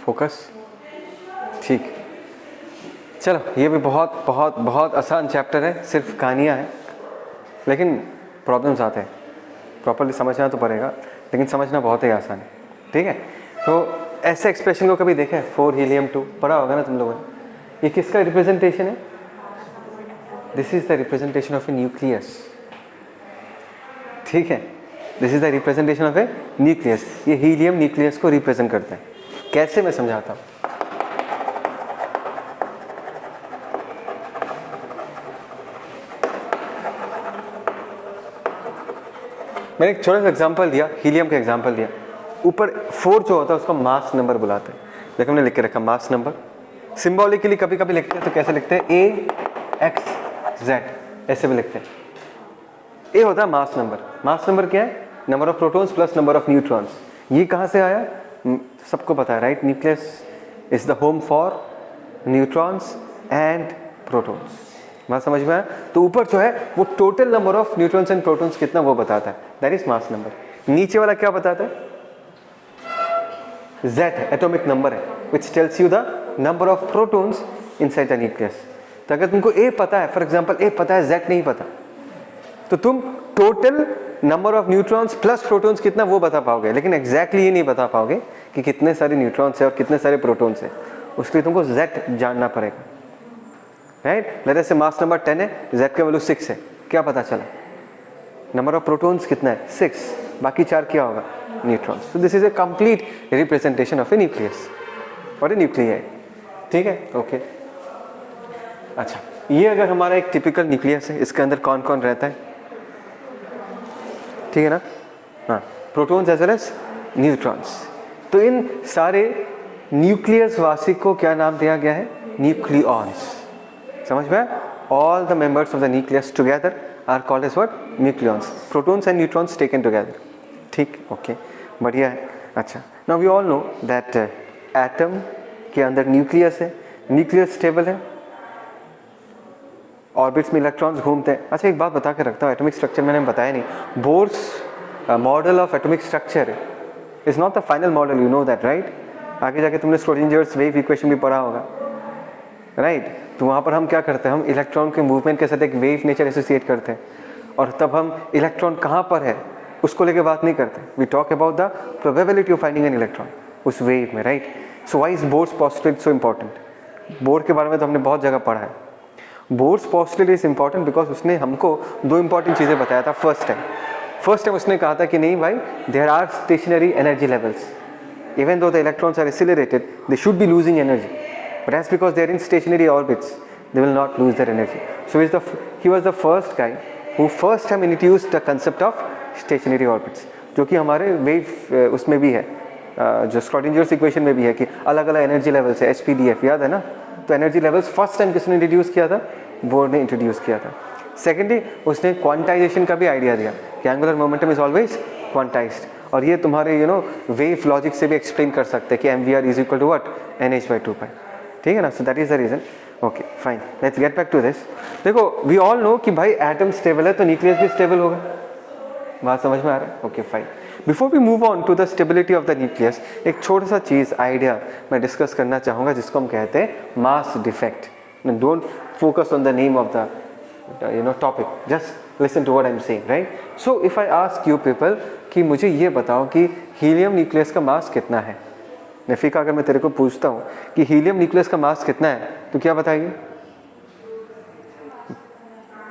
Focus, ठीक। चलो ये भी बहुत बहुत बहुत आसान चैप्टर है, सिर्फ कहानियाँ हैं, लेकिन प्रॉब्लम्स आते हैं, प्रॉपरली समझना तो पड़ेगा, लेकिन समझना बहुत ही आसान है, ठीक है। तो ऐसे एक्सप्रेशन को कभी देखें, 4 हीलियम 2 पढ़ा होगा ना तुम लोगों ने। ये किसका रिप्रेजेंटेशन है? This is the representation of a nucleus, ठीक है। This is the representation of a nucleus. ये हीलियम न्यूक्लियस को रिप्रेजेंट करता है। कैसे, मैं समझाता हूँ। मैंने एक छोटा सा एग्जांपल दिया, हीलियम का एग्जांपल दिया। ऊपर 4 जो होता है उसका मास नंबर बुलाते हैं। देखो हमने लिख के रखा मास नंबर। सिंबॉलिकली कभी कभी लिखते हैं तो कैसे लिखते हैं? AXZ, ऐसे भी लिखते हैं। ए होता है मास नंबर। मास नंबर क्या है? Number of protons plus number of neutrons. ये कहाँ से आया? सबको पता है, right? Nucleus is the home for neutrons and protons. बात समझ में आया? तो ऊपर जो है वो total number of neutrons and protons कितना वो बताता है, दैट इज मास नंबर। नीचे वाला क्या बताता है? Z एटॉमिक नंबर है, which tells you the number of protons inside the nucleus। तो अगर तुमको A पता है, फॉर एग्जांपल A पता है, Z नहीं पता, तो तुम total number of neutrons plus protons कितना वो बता पाओगे, लेकिन एग्जैक्टली ये नहीं बता पाओगे कि कितने सारे न्यूट्रॉन्स है और कितने सारे प्रोटॉन्स है। उसके लिए तुमको Z जानना पड़ेगा, राइट? लेट अस से मास नंबर 10 है, Z का वैल्यू 6 है, क्या पता चला? नंबर ऑफ प्रोटॉन्स कितना है? 6, बाकी 4 क्या होगा? Neutrons. So this is a complete representation of a nucleus और ए न्यूक्लियाई, ठीक है, ओके। अच्छा, ये अगर हमारा एक टिपिकल न्यूक्लियस है, इसके अंदर कौन कौन रहता है, ठीक है ना? हाँ, protons as well as neutrons. तो इन सारे न्यूक्लियस वासी को क्या नाम दिया गया है? न्यूक्लियॉन्स। समझ में? All the members of the nucleus together are called as what? Nucleons. Protons and neutrons taken together, ठीक, ओके, बढ़िया है। अच्छा, now we all know that atom के अंदर न्यूक्लियस है, न्यूक्लियस स्टेबल है, ऑर्बिट्स में इलेक्ट्रॉन्स घूमते हैं। अच्छा, एक बात बता के रखता हूँ, एटॉमिक स्ट्रक्चर मैंने बताया नहीं। Bohr's model of atomic structure is not the final model, you know that, right? आगे जाके तुमने श्रोडिंजर्स वेव इक्वेशन भी पढ़ा होगा, राइट? तो वहाँ पर हम क्या करते हैं, हम इलेक्ट्रॉन के मूवमेंट के साथ एक वेव नेचर एसोसिएट करते हैं, और तब हम इलेक्ट्रॉन कहाँ पर है उसको लेके बात नहीं करते। We talk about the probability of finding an electron उस वेव में, right? So why is Bohr's postulate so important? Bohr के बारे में तो हमने बहुत जगह पढ़ा है। Bohr's postulate is important because उसने हमको 2 इंपॉर्टेंट चीज़ें बताया था। फर्स्ट टाइम उसने कहा था कि नहीं भाई, there are stationary energy levels, even though the electrons are accelerated they should be losing energy, but that's because they are in stationary orbits, they will not lose their energy. So he was the first guy who first time introduced the concept of stationary orbits, जो कि हमारे wave उसमें भी है, जो स्क्रॉडिंजर्स equation में भी है कि अलग अलग एनर्जी लेवल्स है, HPDF याद है ना? तो एनर्जी लेवल्स फर्स्ट टाइम किसने इंट्रोड्यूस किया था? बोर ने इंट्रोड्यूस किया था। सेकेंडली उसने क्वांटाइजेशन का भी आइडिया दिया कि angular momentum is always quantized, और ये तुम्हारे वेव लॉजिक से भी एक्सप्लेन कर सकते हैं कि mvr is equal to what? nh/2π, ठीक है ना? So that is the reason. Okay fine, let's get back to this. देखो, वी ऑल नो कि भाई एटम स्टेबल है तो न्यूक्लियस भी स्टेबल होगा। बात समझ में आ रहा है? Okay fine. Before we move on to the stability of the nucleus, एक छोटा सा चीज़, आइडिया मैं डिस्कस करना चाहूँगा जिसको हम कहते हैं mass defect. Don't focus on the name of the topic, just listen to what I am saying, right? So if I ask you people कि मुझे ये बताओ कि हीलियम न्यूक्लियस का मास कितना है, नफीका, अगर मैं तेरे को पूछता हूँ कि हीलियम न्यूक्लियस का मास कितना है, तो क्या बताएगी?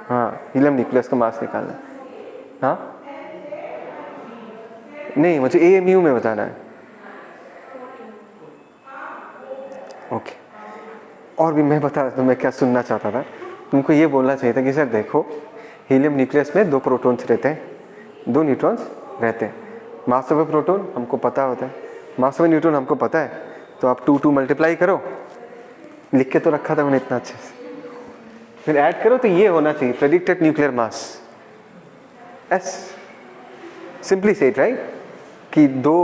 हाँ, हीलियम न्यूक्लियस का मास निकालना। हाँ नहीं, मुझे AMU में बताना है। ओके, और भी मैं बता, तो मैं क्या सुनना चाहता था, तुमको ये बोलना चाहिए था कि सर देखो, हीलियम न्यूक्लियस में 2 प्रोटॉन्स रहते हैं, 2 न्यूट्रॉन्स रहते हैं। मास ऑफ ए प्रोटॉन हमको पता होता है, मास ऑफ ए न्यूट्रॉन हमको पता है, तो आप 2 मल्टीप्लाई करो, लिख के तो रखा था मैंने इतना अच्छे से, फिर ऐड करो तो ये होना चाहिए predicted nuclear mass S। Simply said, right? कि 2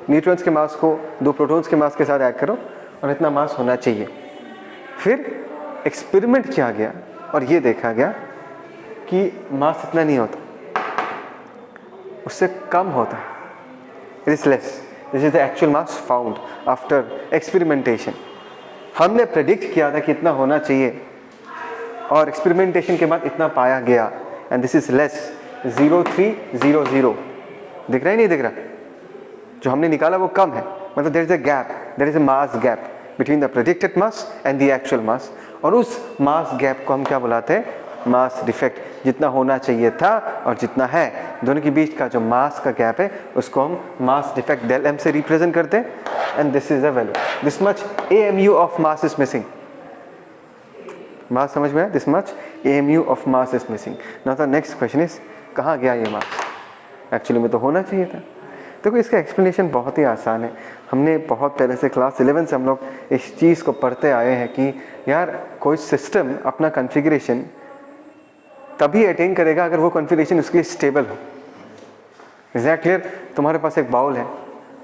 न्यूट्रॉन्स के मास को 2 प्रोटॉन्स के मास के साथ ऐड करो और इतना मास होना चाहिए। फिर एक्सपेरिमेंट किया गया और ये देखा गया कि मास इतना नहीं होता, उससे कम होता है, it is less. This is the actual mass found after experimentation. हमने प्रेडिक्ट किया था कि इतना होना चाहिए और एक्सपेरिमेंटेशन के बाद इतना पाया गया, एंड दिस इज लेस 0.300। दिख रहा है नहीं दिख रहा? जो हमने निकाला वो कम है, मतलब there is a gap, there is a mass gap between the predicted mass and the actual mass, और उस मास गैप को हम क्या बुलाते हैं? Mass defect. जितना होना चाहिए था और जितना है, दोनों के बीच का जो मास का गैप है उसको हम मास डिफेक्ट डेल एम से रिप्रेजेंट करते हैं, and this is the value, this much AMU of mass is missing. Mass समझ में आया? This much AMU of mass is missing. Now the next question is, कहाँ गया ये मास? एक्चुअली में तो होना चाहिए था। देखो इसका एक्सप्लेनेशन बहुत ही आसान है। हमने बहुत पहले से क्लास 11 से हम लोग इस चीज़ को पढ़ते आए हैं कि यार कोई सिस्टम अपना कॉन्फ़िगरेशन तभी अटेन करेगा अगर वो कॉन्फ़िगरेशन उसके लिए स्टेबल हो। Is that clear? तुम्हारे पास एक बाउल है,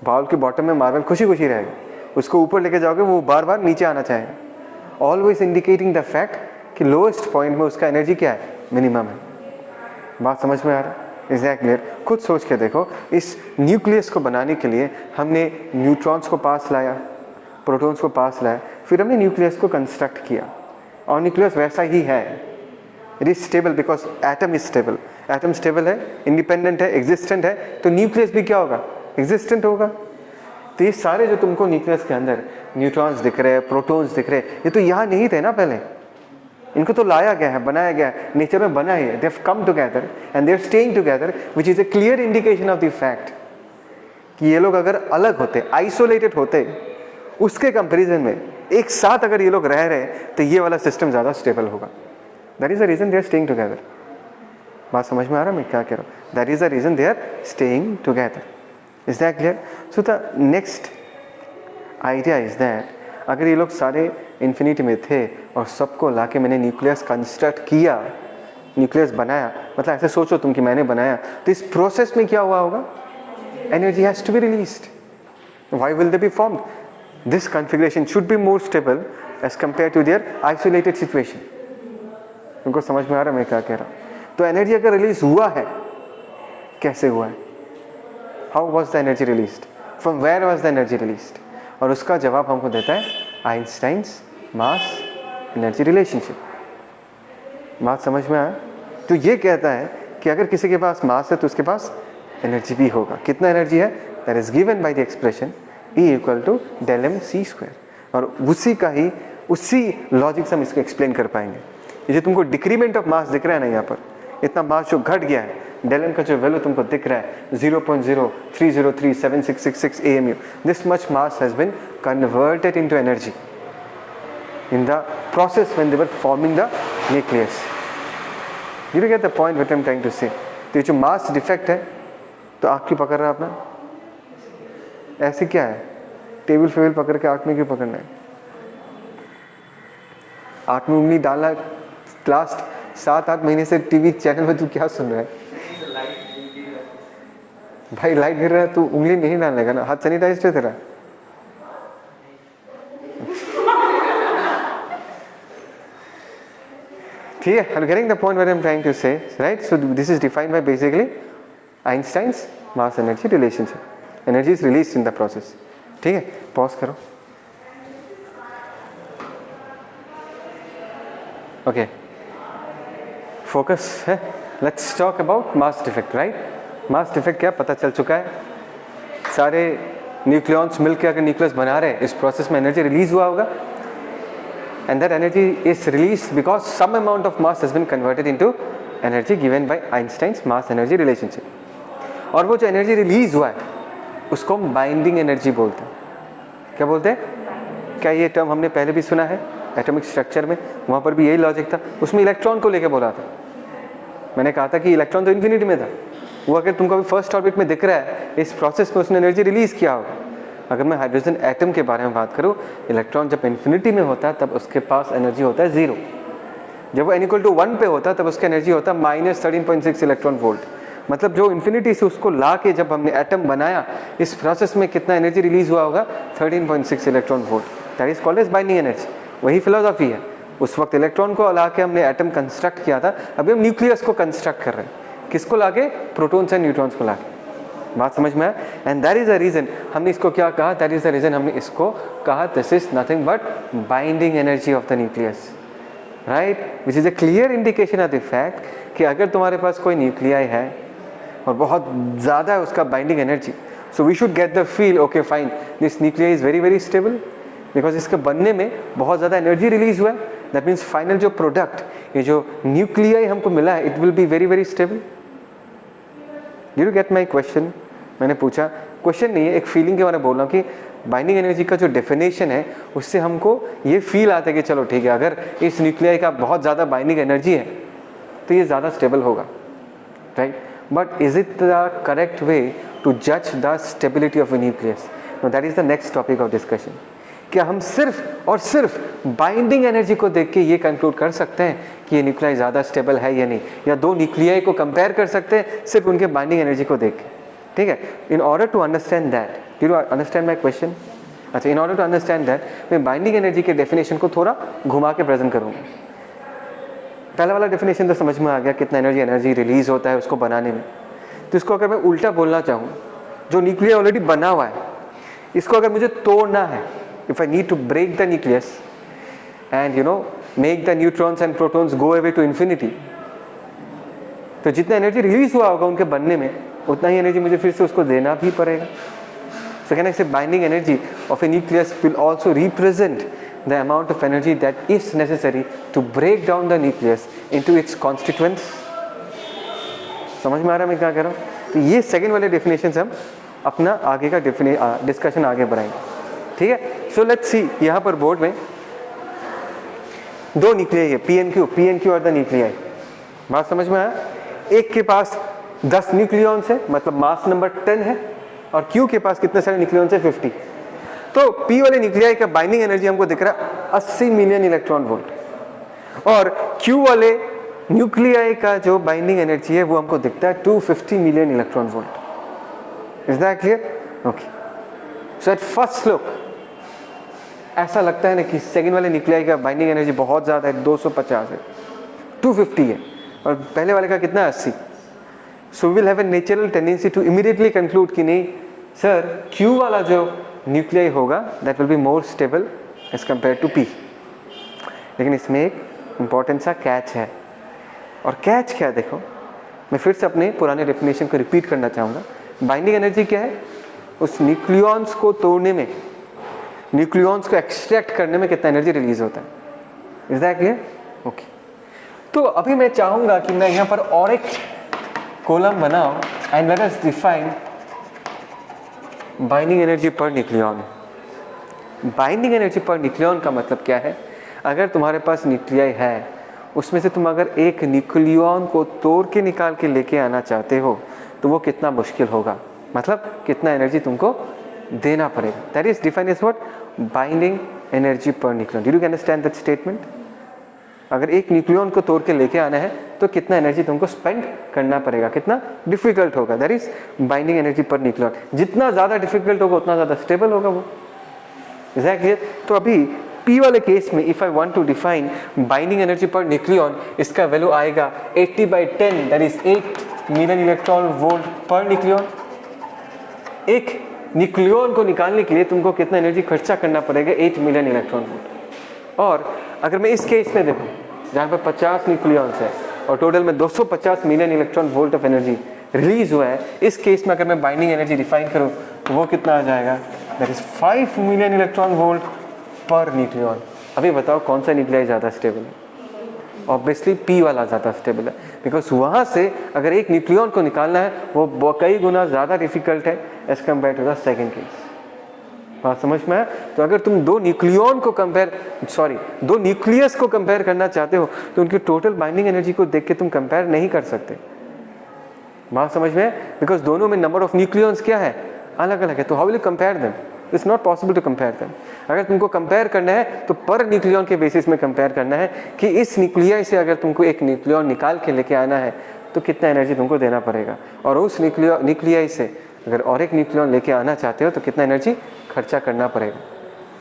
बाउल के बॉटम में मार्बल खुशी खुशी रहेगा, उसको ऊपर लेके जाओगे वो बार बार नीचे आना चाहेगा, ऑलवेज इंडिकेटिंग द फैक्ट कि लोएस्ट पॉइंट में उसका एनर्जी क्या है? मिनिमम है। बात समझ में आ रहा है? Is that clear? खुद सोच के देखो, इस न्यूक्लियस को बनाने के लिए हमने न्यूट्रॉन्स को पास लाया, प्रोटॉन्स को पास लाया, फिर हमने न्यूक्लियस को कंस्ट्रक्ट किया, और न्यूक्लियस वैसा ही है। It is stable because atom is stable. Atom stable है, इंडिपेंडेंट है, एग्जिस्टेंट है, तो न्यूक्लियस भी क्या होगा? एग्जिस्टेंट होगा। तो ये सारे जो तुमको न्यूक्लियस के अंदर न्यूट्रॉन्स दिख रहे हैं, प्रोटॉन्स दिख रहे हैं, ये तो यहाँ नहीं थे ना पहले, इनको तो लाया गया है, बनाया गया है, नेचर में बना है, they have come together and they are staying together, which is a clear indication of the fact कि ये लोग अगर अलग होते, आइसोलेटेड होते, उसके कंपैरिजन में एक साथ अगर ये लोग रह रहे तो ये वाला सिस्टम ज़्यादा स्टेबल होगा। That is the reason they are staying together. बात समझ में आ रहा है मैं क्या कह रहा हूँ? That is the reason they are staying together. Is that clear? So the next idea is that अगर ये लोग सारे इन्फिनिटी में थे और सबको लाके मैंने न्यूक्लियस कंस्ट्रक्ट किया, न्यूक्लियस बनाया, मतलब ऐसे सोचो तुम कि मैंने बनाया, तो इस प्रोसेस में क्या हुआ होगा? Energy has to be released. Why will they be formed? This configuration should be more stable as compare to their isolated situation. उनको समझ में आ रहा है मैं क्या कह रहा हूँ? तो एनर्जी अगर रिलीज हुआ है, कैसे हुआ है? How was the energy released? From where was the energy released? और उसका जवाब हमको देता है आइंस्टाइन्स मास एनर्जी रिलेशनशिप। बात समझ में आया? तो ये कहता है कि अगर किसी के पास मास है तो उसके पास एनर्जी भी होगा। कितना एनर्जी है? That is given by the expression E equal to del M C square. और उसी लॉजिक से हम इसको एक्सप्लेन कर पाएंगे। ये जो तुमको डिक्रीमेंट ऑफ मास दिख रहा है ना, यहाँ पर इतना मास जो घट गया है, डेल एम का जो वैल्यू तुमको दिख रहा है 0.03037666 AMU, this much mass has been converted into energy in the process when they were forming the nucleus. You get the point what I am trying to say? तो ये जो mass defect है, तो आँख क्यों पकड़ रहा है अपना? ऐसे क्या है? टेबल फेबल पकड़ के आँख में क्यों पकड़ना है? आँख में उंगली डालना। लास्ट 7-8 महीने से टीवी चैनल में तू क्या सुन रहा है? भाई लाइट गिर रहा है, तू उंगली नहीं डालने का ना, हाथ सैनिटाइज्ड है तेरा? ठीक है, I'm getting the point what I'm trying to say, right? So this is defined by basically Einstein's mass energy relationship. Energy is released in the process. ठीक है, पॉज करो। ओके, फोकस है। Let's talk about mass defect, right? Mass defect क्या पता चल चुका है? सारे न्यूक्लियॉन्स मिलकर अगर न्यूक्लियस बना रहे हैं, इस प्रोसेस में एनर्जी रिलीज हुआ होगा, and that energy is released because some amount of mass has been converted into energy given by Einstein's mass energy relationship. और वो जो एनर्जी रिलीज हुआ है उसको हम बाइंडिंग एनर्जी बोलते हैं। क्या बोलते हैं? क्या ये टर्म हमने पहले भी सुना है एटॉमिक स्ट्रक्चर में? वहाँ पर भी यही लॉजिक था। उसमें इलेक्ट्रॉन को लेके बोला था। मैंने कहा था कि इलेक्ट्रॉन तो इन्फिनिटी में था, वो अगर तुमको अभी फर्स्ट ऑर्बिट में दिख रहा है, इस प्रोसेस में उसने एनर्जी रिलीज किया होगा। अगर मैं हाइड्रोजन एटम के बारे में बात करूं, इलेक्ट्रॉन जब इन्फिनिटी में होता है तब उसके पास एनर्जी होता है 0। जब वो n=1 पे होता है तब उसका एनर्जी होता है -13.6 इलेक्ट्रॉन वोल्ट। मतलब जो इन्फिनिटी से उसको ला के जब हमने एटम बनाया, इस प्रोसेस में कितना एनर्जी रिलीज हुआ होगा? 13.6 electron volt. That is called as binding energy. वही फिलोसॉफी है। उस वक्त इलेक्ट्रॉन को ला के हमने एटम कंस्ट्रक्ट किया था, अभी हम न्यूक्लियस को कंस्ट्रक्ट कर रहे हैं। किसको ला के? प्रोटॉन्स एंड न्यूट्रॉन्स को ला के। बात समझ में आया? And that is the reason हमने इसको क्या कहा, दैट इज द रीजन हमने इसको कहा this is nothing but binding energy of the nucleus, right, which is a clear indication of the fact कि अगर तुम्हारे पास कोई न्यूक्लियाई है और बहुत ज़्यादा है उसका binding energy, so we should get the feel okay fine this nuclei is very very stable, because इसके बनने में बहुत ज़्यादा एनर्जी रिलीज हुआ है, दैट मीन्स फाइनल जो प्रोडक्ट, ये जो न्यूक्लियाई हमको मिला है, it will be very very stable. Did you get my question? मैंने पूछा, क्वेश्चन नहीं है, एक फीलिंग के बारे में बोल रहा हूँ कि बाइंडिंग एनर्जी का जो डेफिनेशन है उससे हमको ये फील आता है कि चलो ठीक है, अगर इस न्यूक्लियाई का बहुत ज़्यादा बाइंडिंग एनर्जी है तो ये ज़्यादा स्टेबल होगा, right, but is it the correct way to जज the stability of a nucleus? No, that is the next topic of discussion. क्या हम सिर्फ और सिर्फ बाइंडिंग एनर्जी को देख के ये कंक्लूड कर सकते हैं कि ये न्यूक्लियाई ज़्यादा स्टेबल है या नहीं, या दो न्यूक्लियाई को कंपेयर कर सकते हैं सिर्फ उनके बाइंडिंग एनर्जी को देख के? ठीक है, in order to understand that, do you understand my question? अच्छा, in order to understand that मैं बाइंडिंग एनर्जी के डेफिनेशन को थोड़ा घुमा के प्रेजेंट करूँगा। पहला वाला डेफिनेशन तो समझ में आ गया, कितना एनर्जी रिलीज होता है उसको बनाने में। तो इसको अगर मैं उल्टा बोलना चाहूँ, जो न्यूक्लियस ऑलरेडी बना हुआ है, इसको अगर मुझे तोड़ना है, if I need to break the nucleus and make the neutrons and protons go away to infinity, तो जितना एनर्जी रिलीज हुआ होगा उनके बनने में, उतना ही एनर्जी मुझे फिर से उसको देना भी पड़ेगा। So can I say binding energy of a nucleus will also represent the amount of energy that is necessary to break down the nucleus into its constituents? समझ में आ रहा है मैं क्या कह रहा हूँ? तो ये सेकेंड वाले डेफिनेशन से हम अपना आगे का डिस्कशन आगे बढ़ाएंगे, ठीक है। सो लेट्स सी, यहाँ पर बोर्ड में दो न्यूक्लियाई है, पी एन क्यू और द न्यूक्लियाई। बात समझ में आया? एक के पास 10 न्यूक्लियॉन्स है, मतलब मास नंबर 10 है, और क्यू के पास कितने सारे न्यूक्लियॉन्स है? 50। तो पी वाले न्यूक्लियाई का बाइंडिंग एनर्जी हमको दिख रहा है 80 मिलियन इलेक्ट्रॉन वोल्ट, और क्यू वाले न्यूक्लियाई का जो बाइंडिंग एनर्जी है वो हमको दिखता है 250 million electron volt. Is that clear? Okay. So at first look ऐसा लगता है ना कि सेकेंड वाले न्यूक्लियाई का बाइंडिंग एनर्जी बहुत ज़्यादा है, 250 है, 250 है, और पहले वाले का कितना है? 80। So will have a natural tendency to immediately conclude कि नहीं सर, क्यू वाला जो न्यूक्लियाई होगा that will be more stable as compare to P. लेकिन इसमें एक इम्पॉर्टेंट सा कैच है, और कैच क्या है देखो, मैं फिर से अपने पुराने डेफिनेशन को रिपीट करना चाहूँगा। बाइंडिंग एनर्जी क्या है? उस न्यूक्लियॉन्स को तोड़ने में, न्यूक्लियॉन्स को एक्सट्रैक्ट करने में कितना एनर्जी रिलीज होता है। Is that clear? ओके। तो अभी मैं चाहूँगा कि मैं यहाँ पर और एक कॉलम बनाऊँ and let us define binding energy per nucleon. Binding energy per nucleon का मतलब क्या है? अगर तुम्हारे पास न्यूक्लियाई है, उसमें से तुम अगर एक न्यूक्लियॉन को तोड़ के निकाल के लेके आना चाहते हो तो वो कितना मुश्किल होगा, मतलब कितना एनर्जी तुमको देना पड़ेगा। That is defined as what? Binding energy per nucleon. Did you understand that statement? अगर एक न्यूक्लियॉन को तोड़ के लेके आना है तो कितना एनर्जी तुमको स्पेंड करना पड़ेगा, कितना डिफिकल्ट होगा। That is binding energy per nucleon. जितना ज़्यादा डिफिकल्ट होगा उतना ज़्यादा स्टेबल होगा वो। Is that clear? तो अभी पी वाले केस में if I want to define binding energy per nucleon, इसका वैल्यू आएगा 80/10, that is 8 million electron volt per nucleon. एक न्यूक्लियॉन को निकालने के लिए तुमको कितना एनर्जी खर्चा करना पड़ेगा? 8 मिलियन इलेक्ट्रॉन वोल्ट। और अगर मैं इस केस में देखूँ जहाँ पर 50 न्यूक्लियॉन्स है और टोटल में 250 million electron volt of energy release हुआ है, इस केस में अगर मैं बाइंडिंग एनर्जी डिफाइन करूँ तो वो कितना आ जाएगा? That is 5 million electron volt per nucleon. अभी बताओ कौन सा न्यूक्लियाई ज़्यादा स्टेबल है? ऑब्वियसली पी वाला ज़्यादा स्टेबल है, बिकॉज वहाँ से अगर एक न्यूक्लियॉन को निकालना है वो कई गुना ज़्यादा डिफिकल्ट है as compare to the second case. बात समझ में है? तो अगर तुम दो न्यूक्लियस को कंपेयर करना चाहते हो तो उनकी टोटल बाइंडिंग एनर्जी को देख के तुम कंपेयर नहीं कर सकते। बात समझ में है? बिकॉज दोनों में नंबर ऑफ न्यूक्लियॉन्स क्या है? अलग अलग है। तो how will you compare them? It's not possible to compare them. अगर तुमको कंपेयर करना है तो पर न्यूक्लियॉन के बेसिस में कंपेयर करना है कि इस न्यूक्लियाई से अगर तुमको एक न्यूक्लियॉन निकाल के लेके आना है तो कितना एनर्जी तुमको देना पड़ेगा, और उस न्यूक्लियाई से अगर और एक न्यूक्लियॉन लेके आना चाहते हो तो कितना एनर्जी खर्चा करना पड़ेगा।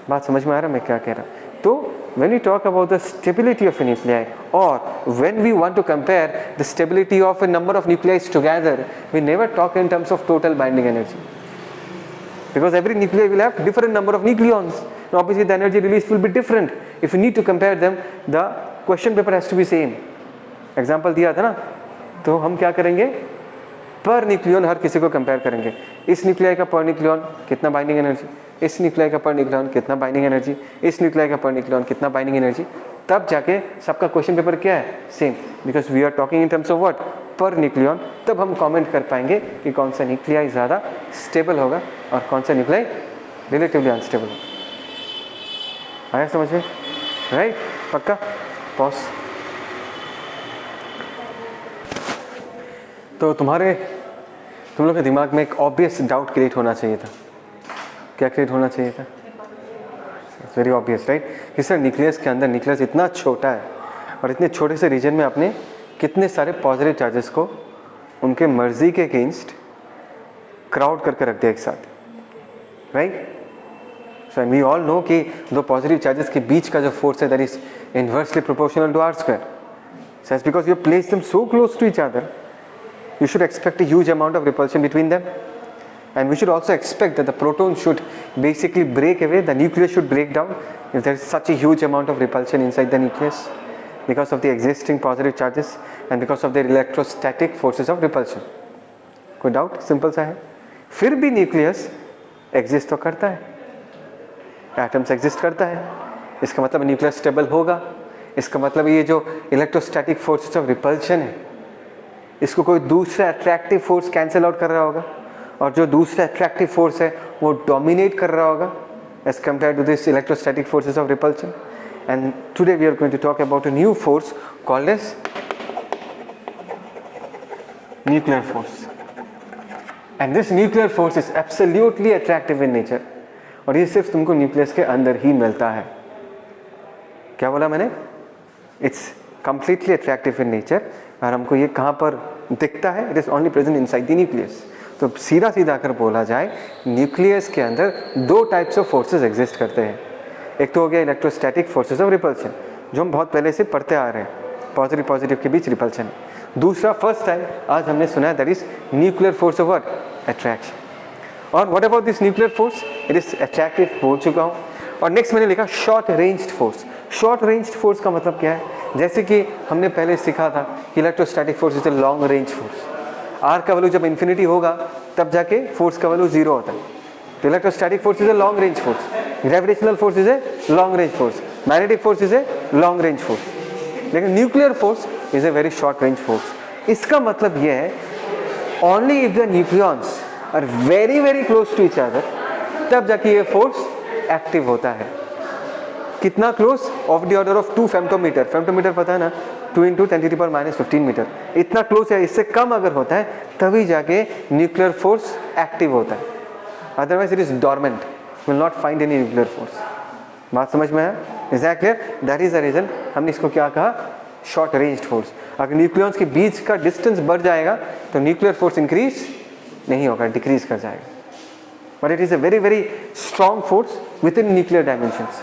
बात समझ में आ रहा है मैं क्या कह रहा हूँ? तो when we talk about the stability of a nuclei, or when we want to compare the stability of a number of nuclei together, we never talk in terms of total binding energy, because every nuclei will have different number of nucleons, and obviously the energy released will be different. If you need to compare them, the question paper has to be same. Example दिया था ना, तो हम क्या करेंगे, per nucleon हर किसी को compare करेंगे. इस न्यूक्लियाई का पर न्यूक्लियन कितना बाइंडिंग एनर्जी, इस न्यूक्लियाई का पर न्यूक्लियन कितना बाइंडिंग एनर्जी, इस न्यूक्लियाई का पर न्यूक्लियन कितना बाइंडिंग एनर्जी, तब जाके सबका क्वेश्चन पेपर क्या है, same. Because we are talking in terms of what, per nucleon. तब हम कमेंट कर पाएंगे कि कौन सा न्यूक्लियाई ज़्यादा स्टेबल होगा और कौन सा न्यूक्लियाई रिलेटिवली अनस्टेबल होगा. आया समझ में, राइट? पक्का. पॉज. तो तुम लोग के दिमाग में एक ऑब्वियस डाउट क्रिएट होना चाहिए था. क्या क्रिएट होना चाहिए था? It's very obvious, right? कि सर न्यूक्लियस के अंदर, न्यूक्लियस इतना छोटा है और इतने छोटे से रीजन में आपने कितने सारे पॉजिटिव चार्जेस को उनके मर्जी के अगेंस्ट क्राउड करके रख दिया एक साथ, right? So we all know कि दो पॉजिटिव चार्जेस के बीच का जो फोर्स है that is inversely proportional to r square. So it's because you place them so close to each other, you should expect a huge amount of repulsion between them, and we should also expect that the proton should basically break away, the nucleus should break down if there is such a huge amount of repulsion inside the nucleus because of the existing positive charges and because of their electrostatic forces of repulsion. कोई doubt? Simple सा है. फिर भी nucleus exist तो करता है, atoms exist करता है. इसका मतलब न्यूक्लियस स्टेबल होगा. इसका मतलब ये जो इलेक्ट्रोस्टैटिक फोर्सेस ऑफ रिपल्शन है, इसको कोई दूसरा अट्रैक्टिव फोर्स कैंसिल आउट कर रहा होगा, और जो दूसरा अट्रैक्टिव फोर्स है वो डोमिनेट कर रहा होगा as compare to this electrostatic forces of repulsion. And today we are going to talk about a new force called as nuclear force. And this nuclear force is absolutely attractive in nature, और ये सिर्फ तुमको nucleus के अंदर ही मिलता है. क्या बोला मैंने? It's completely attractive in nature, और हमको ये कहाँ पर दिखता है? It is only present inside the nucleus. तो सीधा सीधा अगर बोला जाए, न्यूक्लियस के अंदर दो टाइप्स ऑफ फोर्सेस एग्जिस्ट करते हैं. एक तो हो गया इलेक्ट्रोस्टैटिक फोर्सेस ऑफ रिपल्शन, जो हम बहुत पहले से पढ़ते आ रहे हैं, पॉजिटिव पॉजिटिव के बीच रिपल्शन. दूसरा फर्स्ट टाइम आज हमने सुना है, that is nuclear force of what, attraction. और what about this nuclear force? It is attractive, बोल चुका हूँ. और नेक्स्ट मैंने लिखा short ranged force. Short ranged force का मतलब क्या है? जैसे कि हमने पहले सीखा था कि electrostatic force is a long range force. R का वैल्यू जब इन्फिनिटी होगा तब जाके फोर्स का वैल्यू जीरो होता है. तो electrostatic force is a long range force, gravitational force is a long range force, magnetic force is a long range force. लेकिन nuclear force is a very short range force. इसका मतलब यह है, only if the nucleons are very very close to each other, तब जाके ये force active होता है. कितना close? Of the order of 2 femtometre. Femtometre पता है ना, 2 × 10⁻⁻15 मीटर. इतना क्लोज है. इससे कम अगर होता है तभी जाके न्यूक्लियर फोर्स एक्टिव होता है. Otherwise it is dormant, will not find any nuclear force. बात समझ में है? Is that clear? That is the reason हमने इसको क्या कहा, शॉर्ट रेंज्ड फोर्स. अगर न्यूक्लियॉन्स के बीच का डिस्टेंस बढ़ जाएगा तो न्यूक्लियर फोर्स इंक्रीज नहीं होगा, डिक्रीज कर जाएगा. But it is a very very strong force with in nuclear dimensions.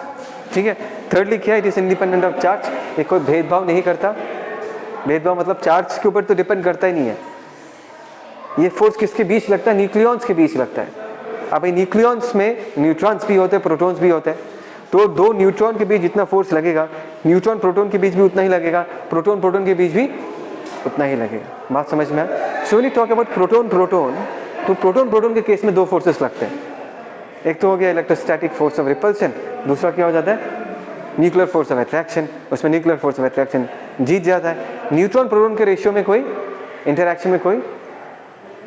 ठीक है. थर्डली क्या है? It is independent of charge. ये कोई भेदभाव नहीं करता. भेदभाव मतलब चार्ज के ऊपर तो डिपेंड करता ही नहीं है. ये फोर्स किसके बीच लगता है? न्यूक्लियॉन्स के बीच लगता है. अब न्यूक्लियॉन्स में न्यूट्रॉन्स भी होते हैं, प्रोटॉन्स भी होते हैं. तो दो न्यूट्रॉन के बीच जितना फोर्स लगेगा, न्यूट्रॉन प्रोटॉन के बीच भी उतना ही लगेगा, प्रोटॉन प्रोटॉन के बीच भी उतना ही लगेगा. बात समझ में आया? So when you talk about proton proton, तो प्रोटॉन प्रोटॉन के केस में दो फोर्सेस लगते हैं. एक तो हो गया इलेक्ट्रोस्टैटिक फोर्स ऑफ रिपल्शन, दूसरा क्या हो जाता है? Nuclear force of attraction. उसमें न्यूक्लियर फोर्स ऑफ अट्रैक्शन जीत जाता है. न्यूट्रॉन प्रोटॉन के रेशियो में कोई इंटरैक्शन में कोई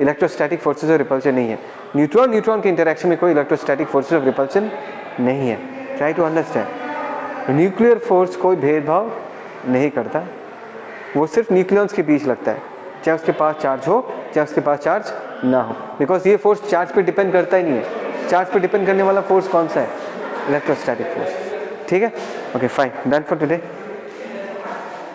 इलेक्ट्रोस्टैटिक फोर्सेस ऑफ रिपल्शन नहीं है. न्यूट्रॉन न्यूट्रॉन के इंटरैक्शन में कोई इलेक्ट्रोस्टैटिक फोर्सेस ऑफ रिपल्शन नहीं है. Try to understand. Nuclear force कोई भेदभाव नहीं करता, वो सिर्फ न्यूक्लियॉन्स के बीच लगता है, चाहे उसके पास चार्ज हो चाहे उसके पास चार्ज ना हो. बिकॉज ये फोर्स चार्ज पे डिपेंड करता ही नहीं है. चार्ज पे डिपेंड करने वाला फोर्स कौन सा है? Electrostatic force. ठीक है. Okay fine, done for today.